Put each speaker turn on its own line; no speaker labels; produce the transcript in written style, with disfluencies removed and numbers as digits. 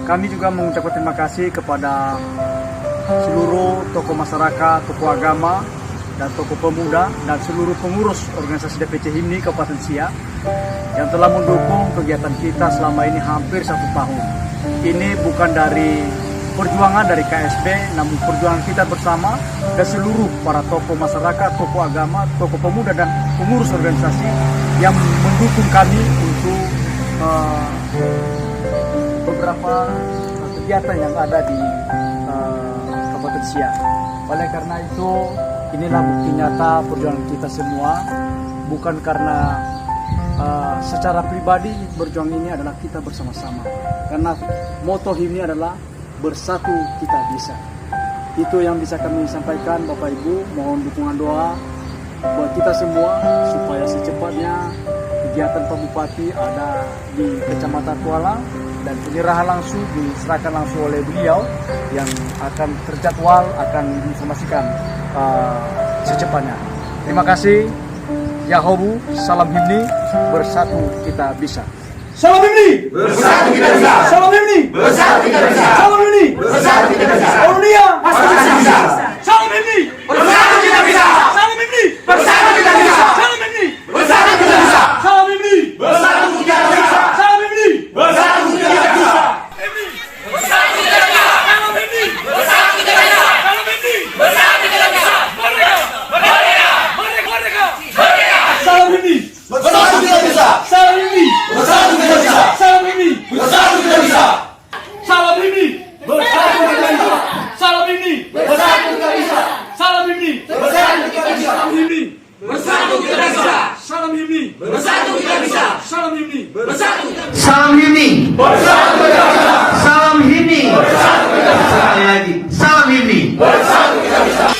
Kami juga mengucapkan terima kasih kepada seluruh tokoh masyarakat, tokoh agama, dan tokoh pemuda, dan seluruh pengurus organisasi DPC HIMNI Kabupaten Siak yang telah mendukung kegiatan kita selama ini hampir 1 tahun. Ini bukan dari perjuangan dari KSB, namun perjuangan kita bersama dan seluruh para tokoh masyarakat, tokoh agama, tokoh pemuda, dan pengurus organisasi yang mendukung kami untuk beberapa kegiatan yang ada di Kabupaten Siak. Oleh karena itu, inilah bukti nyata perjuangan kita semua, bukan karena secara pribadi berjuang ini adalah kita bersama-sama. Karena moto HIMNI adalah bersatu kita bisa. Itu yang bisa kami sampaikan, Bapak Ibu. Mohon dukungan doa buat kita semua supaya secepatnya kegiatan Pak Bupati ada di Kecamatan Kuala dan penyerahan langsung diserahkan langsung oleh beliau yang akan terjadwal, akan diinformasikan secepatnya. Terima kasih. Yahobu, salam HIMNI, bersatu kita bisa. Salam HIMNI, bersatu kita bisa. Salam HIMNI, bersatu kita bisa. Salam HIMNI, bersatu kita bisa. Dunia pasti bisa. Salam HIMNI, bersatu kita bisa. Salam HIMNI, bersatu kita bisa. Salam HIMNI, bersatu kita bisa. Salam HIMNI, bersatu kita bisa. Salam HIMNI, bersatu kita bisa. HIMNI, bersatu kita bisa. Salam HIMNI, bersatu kita bisa. Salam HIMNI, bersatu kita bisa. Merdeka, merdeka, merdeka, merdeka. Salam HIMNI, bersatu kita bisa. Salam HIMNI, bersatu kita bisa. Salam HIMNI, bersatu kita bisa. Salam HIMNI, bersatu kita bisa. Salam HIMNI, bersatu kita bisa. Salam HIMNI, bersatu kita bisa. Salam HIMNI, bersatu kita bisa. Salam HIMNI, bersatu kita bisa. Salam HIMNI, bersatu kita bisa.
Salam HIMNI,
Bersatu kita bisa.
salam HIMNI,
Bersatu kita bisa.
sekali lagi, salam HIMNI.
Bersatu kita bisa.